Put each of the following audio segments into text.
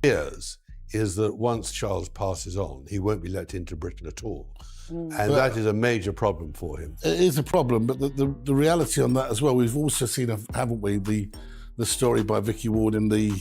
fears is that once Charles passes on, he won't be let into Britain at all. And that is a major problem for him. It is a problem, but the reality on that as well, we've also seen, haven't we, the story by Vicky Ward in the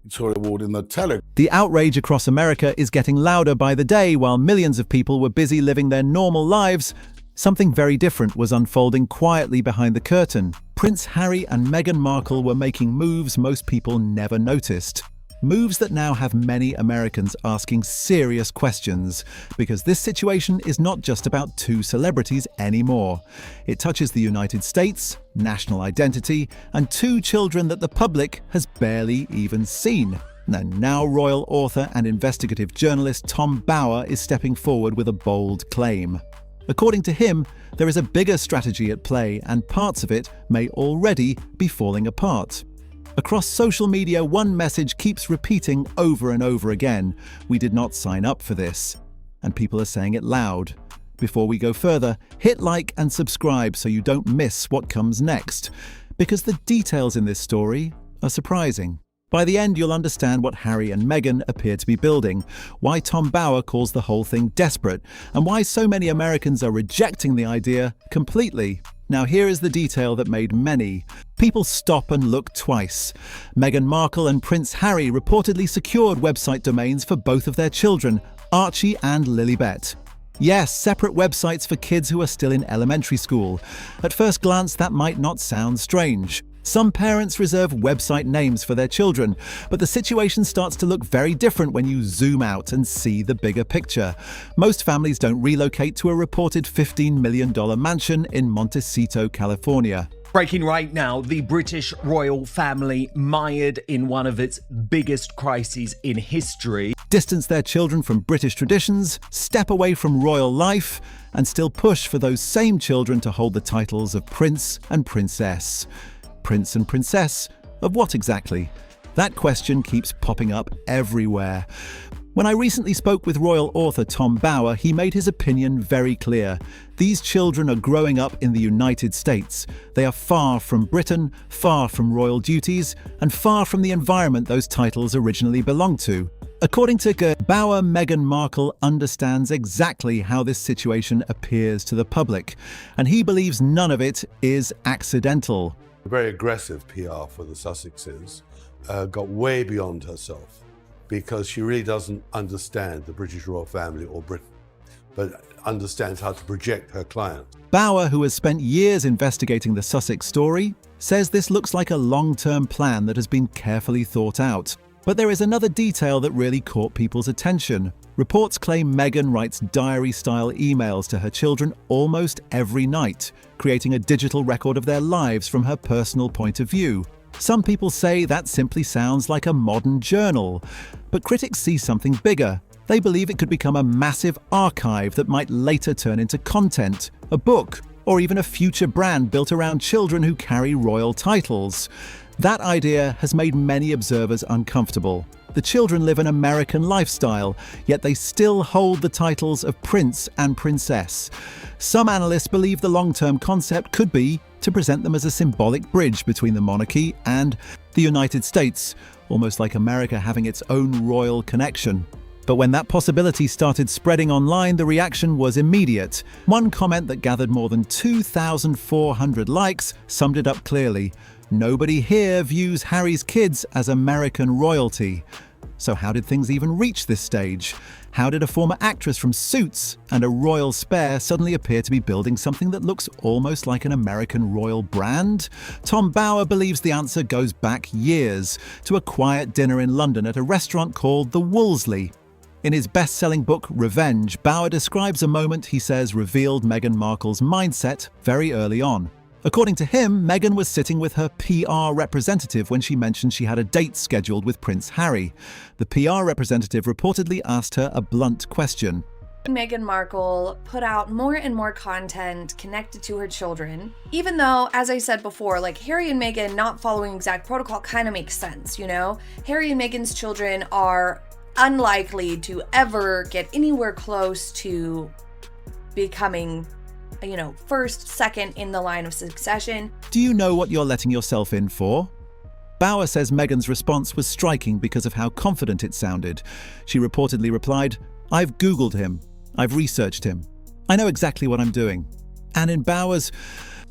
Victoria Ward in the Telegraph. The outrage across America is getting louder by the day. While millions of people were busy living their normal lives, something very different was unfolding quietly behind the curtain. Prince Harry and Meghan Markle were making moves most people never noticed. Moves that now have many Americans asking serious questions, because this situation is not just about two celebrities anymore. It touches the United States, national identity, and two children that the public has barely even seen. And now royal author and investigative journalist Tom Bower is stepping forward with a bold claim. According to him, there is a bigger strategy at play, and parts of it may already be falling apart. Across social media, one message keeps repeating over and over again: we did not sign up for this. And people are saying it loud. Before we go further, hit like and subscribe so you don't miss what comes next, because the details in this story are surprising. By the end, you'll understand what Harry and Meghan appear to be building, why Tom Bower calls the whole thing desperate, and why so many Americans are rejecting the idea completely. Now here is the detail that made many people stop and look twice. Meghan Markle and Prince Harry reportedly secured website domains for both of their children, Archie and Lilibet. Yes, separate websites for kids who are still in elementary school. At first glance, that might not sound strange. Some parents reserve website names for their children, but the situation starts to look very different when you zoom out and see the bigger picture. Most families don't relocate to a reported $15 million mansion in Montecito, California. Breaking right now, the British royal family mired in one of its biggest crises in history. Distance their children from British traditions, step away from royal life, and still push for those same children to hold the titles of prince and princess. Prince and princess of what exactly? That question keeps popping up everywhere. When I recently spoke with royal author Tom Bower, he made his opinion very clear. These children are growing up in the United States. They are far from Britain, far from royal duties, and far from the environment those titles originally belonged to. According to Bower, Meghan Markle understands exactly how this situation appears to the public, and he believes none of it is accidental. Very aggressive PR for the Sussexes, got way beyond herself, because she really doesn't understand the British royal family or Britain, but understands how to project her client. Bower, who has spent years investigating the Sussex story, says this looks like a long-term plan that has been carefully thought out. But there is another detail that really caught people's attention. Reports claim Meghan writes diary-style emails to her children almost every night, creating a digital record of their lives from her personal point of view. Some people say that simply sounds like a modern journal, but critics see something bigger. They believe it could become a massive archive that might later turn into content, a book, or even a future brand built around children who carry royal titles. That idea has made many observers uncomfortable. The children live an American lifestyle, yet they still hold the titles of prince and princess. Some analysts believe the long-term concept could be to present them as a symbolic bridge between the monarchy and the United States, almost like America having its own royal connection. But when that possibility started spreading online, the reaction was immediate. One comment that gathered more than 2,400 likes summed it up clearly. Nobody here views Harry's kids as American royalty. So how did things even reach this stage? How did a former actress from Suits and a royal spare suddenly appear to be building something that looks almost like an American royal brand? Tom Bower believes the answer goes back years, to a quiet dinner in London at a restaurant called the Wolseley. In his best-selling book, Revenge, Bower describes a moment he says revealed Meghan Markle's mindset very early on. According to him, Meghan was sitting with her PR representative when she mentioned she had a date scheduled with Prince Harry. The PR representative reportedly asked her a blunt question. Meghan Markle put out more and more content connected to her children, even though, as I said before, like Harry and Meghan not following exact protocol kind of makes sense, you know? Harry and Meghan's children are unlikely to ever get anywhere close to becoming, you know, first, second in the line of succession. Do you know what you're letting yourself in for? Bauer says Meghan's response was striking because of how confident it sounded. She reportedly replied, "I've Googled him. I've researched him. I know exactly what I'm doing." And in Bauer's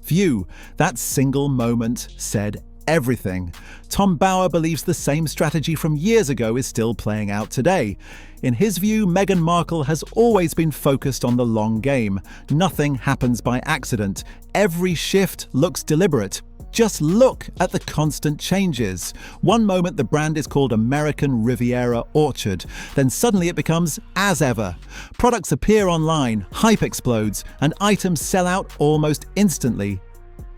view, that single moment said everything. Tom Bauer believes the same strategy from years ago is still playing out today. In his view, Meghan Markle has always been focused on the long game. Nothing happens by accident. Every shift looks deliberate. Just look at the constant changes. One moment the brand is called American Riviera Orchard, then suddenly it becomes As Ever. Products appear online, hype explodes, and items sell out almost instantly.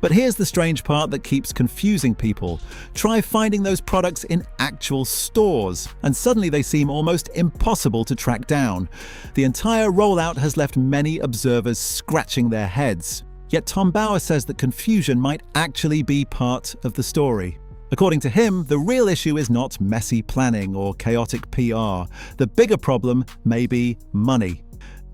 But here's the strange part that keeps confusing people. Try finding those products in actual stores, and suddenly they seem almost impossible to track down. The entire rollout has left many observers scratching their heads. Yet Tom Bauer says that confusion might actually be part of the story. According to him, the real issue is not messy planning or chaotic PR. The bigger problem may be money.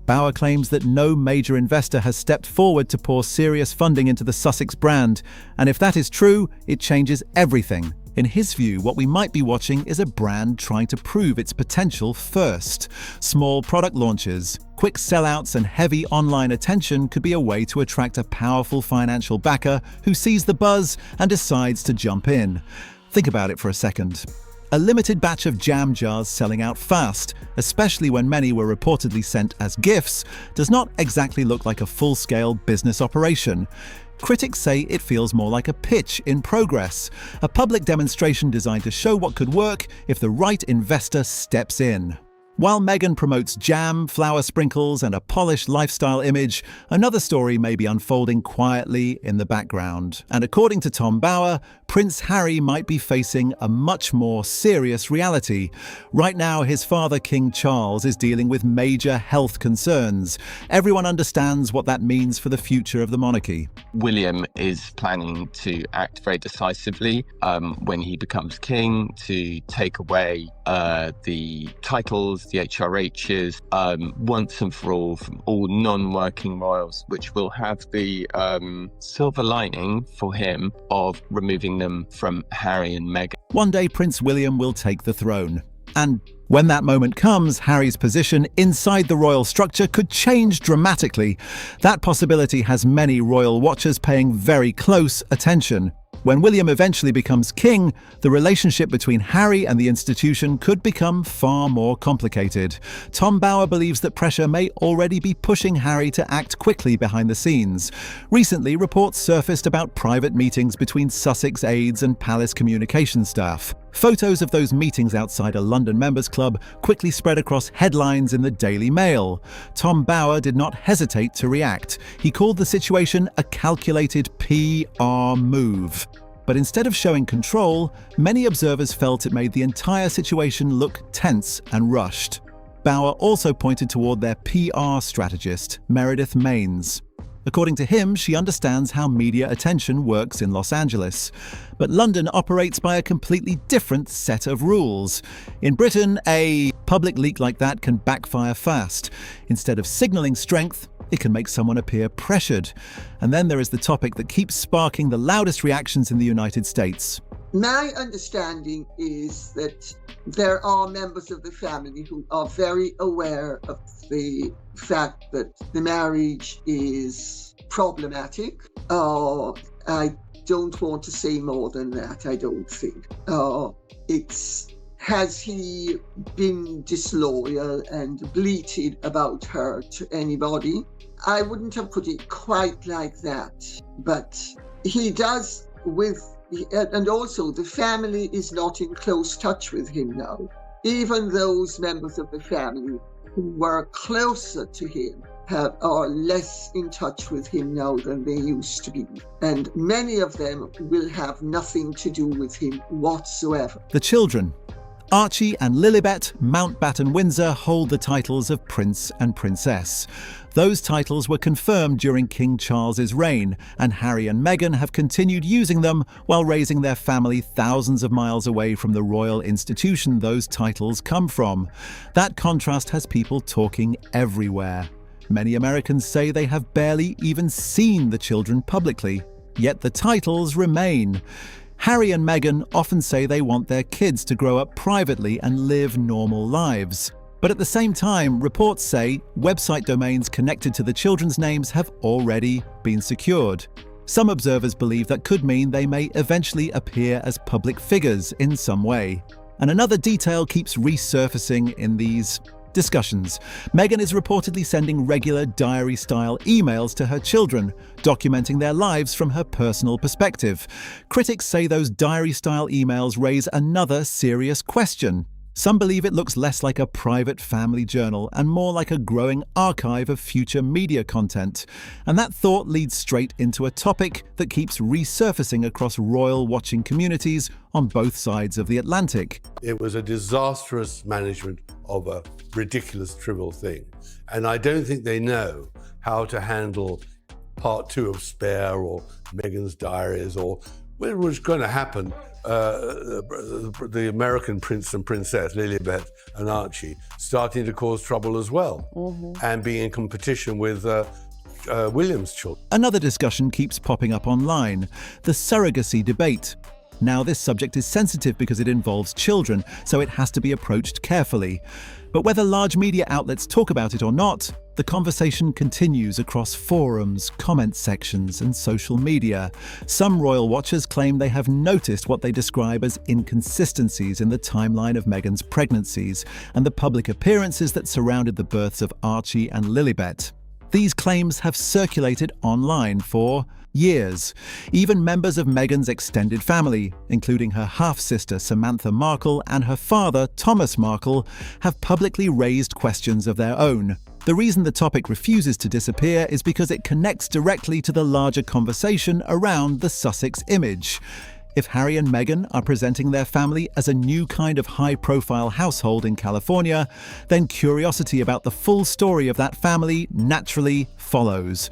Bauer claims that no major investor has stepped forward to pour serious funding into the Sussex brand, and if that is true, it changes everything. In his view, what we might be watching is a brand trying to prove its potential first. Small product launches, quick sellouts, and heavy online attention could be a way to attract a powerful financial backer who sees the buzz and decides to jump in. Think about it for a second. A limited batch of jam jars selling out fast, especially when many were reportedly sent as gifts, does not exactly look like a full-scale business operation. Critics say it feels more like a pitch in progress, a public demonstration designed to show what could work if the right investor steps in. While Meghan promotes jam, flower sprinkles, and a polished lifestyle image, another story may be unfolding quietly in the background. And according to Tom Bauer, Prince Harry might be facing a much more serious reality. Right now, his father, King Charles, is dealing with major health concerns. Everyone understands what that means for the future of the monarchy. William is planning to act very decisively when he becomes king to take away the titles, the HRHs, once and for all from all non-working royals, which will have the silver lining for him of removing them from Harry and Meghan. One day, Prince William will take the throne. And when that moment comes, Harry's position inside the royal structure could change dramatically. That possibility has many royal watchers paying very close attention. When William eventually becomes king, the relationship between Harry and the institution could become far more complicated. Tom Bauer believes that pressure may already be pushing Harry to act quickly behind the scenes. Recently, reports surfaced about private meetings between Sussex aides and palace communication staff. Photos of those meetings outside a London members club quickly spread across headlines in the Daily Mail. Tom Bauer did not hesitate to react. He called the situation a calculated PR move. But instead of showing control, many observers felt it made the entire situation look tense and rushed. Bauer also pointed toward their PR strategist, Meredith Maines. According to him, she understands how media attention works in Los Angeles. But London operates by a completely different set of rules. In Britain, a public leak like that can backfire fast. Instead of signaling strength, it can make someone appear pressured. And then there is the topic that keeps sparking the loudest reactions in the United States. My understanding is that there are members of the family who are very aware of the fact that the marriage is problematic. I don't want to say more than that, I don't think. Has he been disloyal and bleated about her to anybody? I wouldn't have put it quite like that, but he does and also the family is not in close touch with him now. Even those members of the family who were closer to him are less in touch with him now than they used to be. And many of them will have nothing to do with him whatsoever. The children. Archie and Lilibet Mountbatten-Windsor hold the titles of Prince and Princess. Those titles were confirmed during King Charles's reign, and Harry and Meghan have continued using them while raising their family thousands of miles away from the royal institution those titles come from. That contrast has people talking everywhere. Many Americans say they have barely even seen the children publicly, yet the titles remain. Harry and Meghan often say they want their kids to grow up privately and live normal lives. But at the same time, reports say website domains connected to the children's names have already been secured. Some observers believe that could mean they may eventually appear as public figures in some way. And another detail keeps resurfacing in these discussions. Meghan is reportedly sending regular diary-style emails to her children, documenting their lives from her personal perspective. Critics say those diary-style emails raise another serious question. Some believe it looks less like a private family journal and more like a growing archive of future media content. And that thought leads straight into a topic that keeps resurfacing across royal watching communities on both sides of the Atlantic. It was a disastrous management of a ridiculous, trivial thing. And I don't think they know how to handle part 2 of Spare or Meghan's diaries or what was going to happen. The American prince and princess, Lilibet and Archie, starting to cause trouble as well, and being in competition with William's children. Another discussion keeps popping up online, the surrogacy debate. Now, this subject is sensitive because it involves children, so it has to be approached carefully. But whether large media outlets talk about it or not, the conversation continues across forums, comment sections, and social media. Some royal watchers claim they have noticed what they describe as inconsistencies in the timeline of Meghan's pregnancies and the public appearances that surrounded the births of Archie and Lilibet. These claims have circulated online for years. Even members of Meghan's extended family, including her half-sister Samantha Markle and her father Thomas Markle, have publicly raised questions of their own. The reason the topic refuses to disappear is because it connects directly to the larger conversation around the Sussex image. If Harry and Meghan are presenting their family as a new kind of high-profile household in California, then curiosity about the full story of that family naturally follows.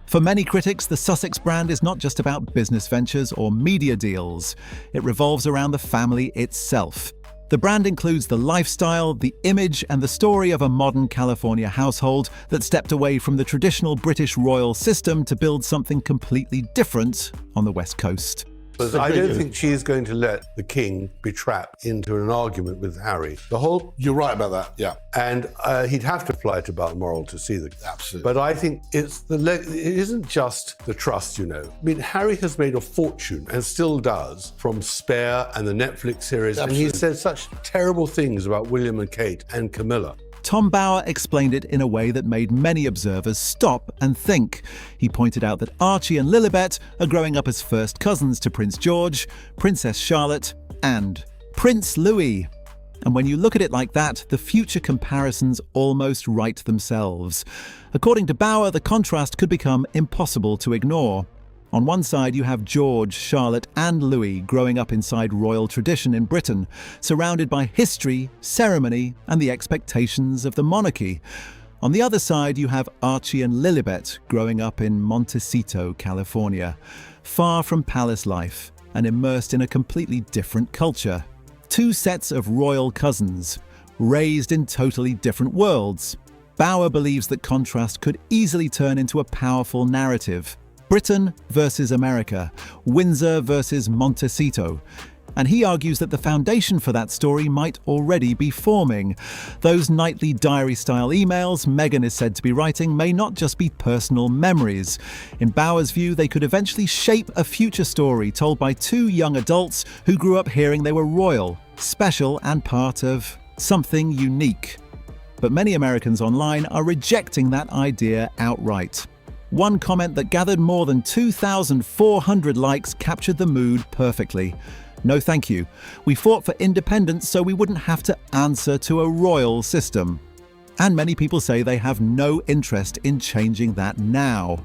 For many critics, the Sussex brand is not just about business ventures or media deals. It revolves around the family itself. The brand includes the lifestyle, the image, and the story of a modern California household that stepped away from the traditional British royal system to build something completely different on the West Coast. But I don't think she's going to let the king be trapped into an argument with Harry. You're right about that, yeah. And he'd have to fly to Balmoral to see the... Absolutely. But I think it isn't just the trust, you know. I mean, Harry has made a fortune, and still does, from Spare and the Netflix series. Absolutely. And he said such terrible things about William and Kate and Camilla. Tom Bower explained it in a way that made many observers stop and think. He pointed out that Archie and Lilibet are growing up as first cousins to Prince George, Princess Charlotte, and Prince Louis. And when you look at it like that, the future comparisons almost write themselves. According to Bower, the contrast could become impossible to ignore. On one side, you have George, Charlotte, and Louis growing up inside royal tradition in Britain, surrounded by history, ceremony, and the expectations of the monarchy. On the other side, you have Archie and Lilibet growing up in Montecito, California, far from palace life and immersed in a completely different culture. Two sets of royal cousins, raised in totally different worlds. Bower believes that contrast could easily turn into a powerful narrative. Britain versus America, Windsor versus Montecito. And he argues that the foundation for that story might already be forming. Those nightly diary-style emails Meghan is said to be writing may not just be personal memories. In Bower's view, they could eventually shape a future story told by two young adults who grew up hearing they were royal, special, and part of something unique. But many Americans online are rejecting that idea outright. One comment that gathered more than 2,400 likes captured the mood perfectly. No thank you. We fought for independence so we wouldn't have to answer to a royal system. And many people say they have no interest in changing that now.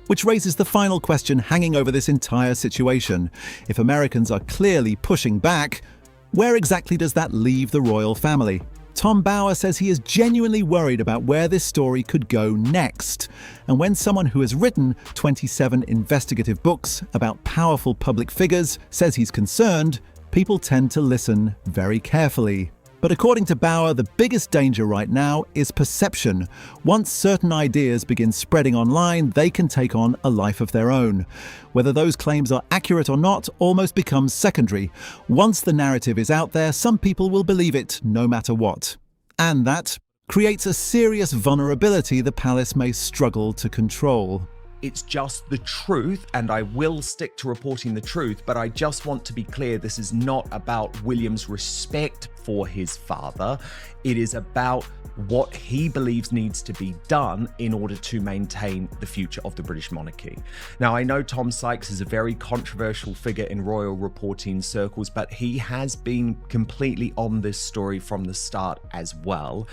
Which raises the final question hanging over this entire situation. If Americans are clearly pushing back, where exactly does that leave the royal family? Tom Bower says he is genuinely worried about where this story could go next. And when someone who has written 27 investigative books about powerful public figures says he's concerned, people tend to listen very carefully. But according to Bauer, the biggest danger right now is perception. Once certain ideas begin spreading online, they can take on a life of their own. Whether those claims are accurate or not almost becomes secondary. Once the narrative is out there, some people will believe it, no matter what. And that creates a serious vulnerability the palace may struggle to control. It's just the truth, and I will stick to reporting the truth, but I just want to be clear, this is not about William's respect for his father. It is about what he believes needs to be done in order to maintain the future of the British monarchy. Now, I know Tom Sykes is a very controversial figure in royal reporting circles, but he has been completely on this story from the start as well.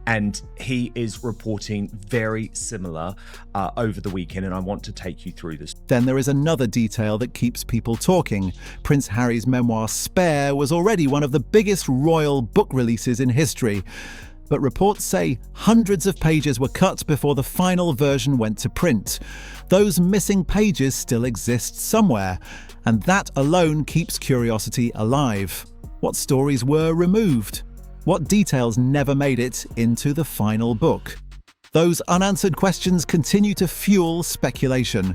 And he is reporting very similar over the weekend, and I want to take you through this. Then there is another detail that keeps people talking. Prince Harry's memoir Spare was already one of the biggest royal book releases in history. But reports say hundreds of pages were cut before the final version went to print. Those missing pages still exist somewhere, and that alone keeps curiosity alive. What stories were removed? What details never made it into the final book? Those unanswered questions continue to fuel speculation.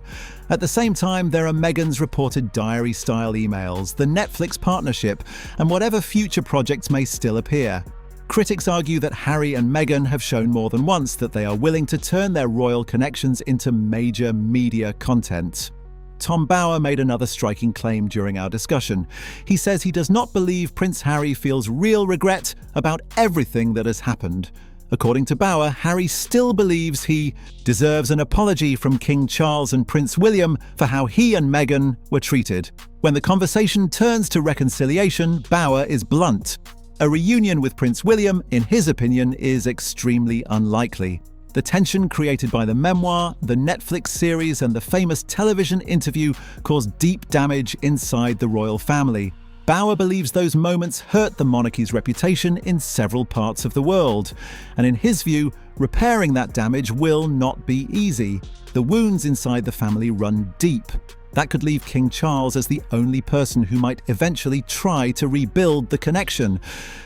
At the same time, there are Meghan's reported diary-style emails, the Netflix partnership, and whatever future projects may still appear. Critics argue that Harry and Meghan have shown more than once that they are willing to turn their royal connections into major media content. Tom Bauer made another striking claim during our discussion. He says he does not believe Prince Harry feels real regret about everything that has happened. According to Bauer, Harry still believes he deserves an apology from King Charles and Prince William for how he and Meghan were treated. When the conversation turns to reconciliation, Bauer is blunt. A reunion with Prince William, in his opinion, is extremely unlikely. The tension created by the memoir, the Netflix series, and the famous television interview caused deep damage inside the royal family. Bauer believes those moments hurt the monarchy's reputation in several parts of the world, and in his view, repairing that damage will not be easy. The wounds inside the family run deep. That could leave King Charles as the only person who might eventually try to rebuild the connection.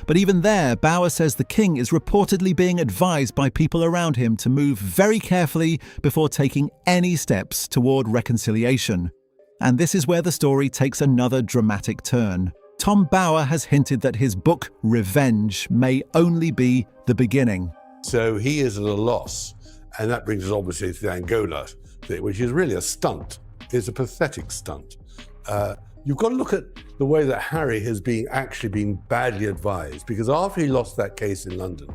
But even there, Bauer says the king is reportedly being advised by people around him to move very carefully before taking any steps toward reconciliation. And this is where the story takes another dramatic turn. Tom Bauer has hinted that his book, Revenge, may only be the beginning. So he is at a loss. And that brings us obviously to the Angola thing, which is really a stunt. It's a pathetic stunt. You've got to look at the way that Harry has actually been badly advised, because after he lost that case in London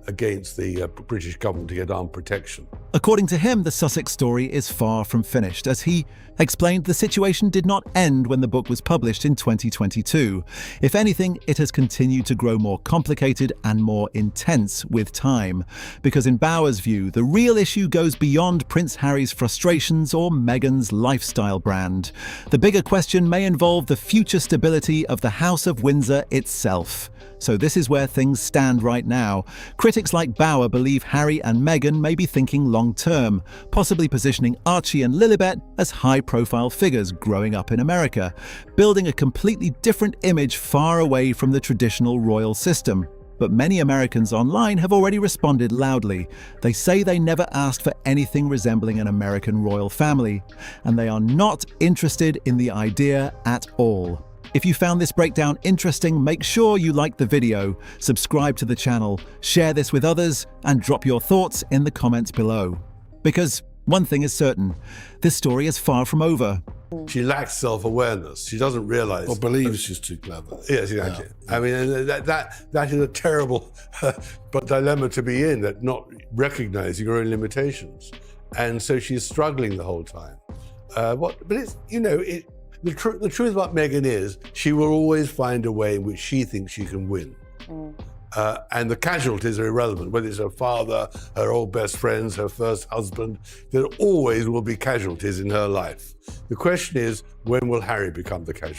against the British government to get armed protection. According to him, the Sussex story is far from finished. As he explained, the situation did not end when the book was published in 2022. If anything, it has continued to grow more complicated and more intense with time. Because in Bauer's view, the real issue goes beyond Prince Harry's frustrations or Meghan's lifestyle brand. The bigger question may involve the future stability of the House of Windsor itself. So this is where things stand right now. Critics like Bauer believe Harry and Meghan may be thinking long-term, possibly positioning Archie and Lilibet as high-profile figures growing up in America, building a completely different image far away from the traditional royal system. But many Americans online have already responded loudly. They say they never asked for anything resembling an American royal family, and they are not interested in the idea at all. If you found this breakdown interesting, make sure you like the video, subscribe to the channel, share this with others, and drop your thoughts in the comments below. Because one thing is certain, this story is far from over. She lacks self-awareness. She doesn't realize. Or believes she's too clever. Yes, exactly. Yeah. I mean, that is a terrible but dilemma to be in, that not recognizing her own limitations. And so she's struggling the whole time. But it's, the truth about Meghan is she will always find a way in which she thinks she can win. And the casualties are irrelevant, whether it's her father, her old best friends, her first husband. There always will be casualties in her life. The question is, when will Harry become the casualty?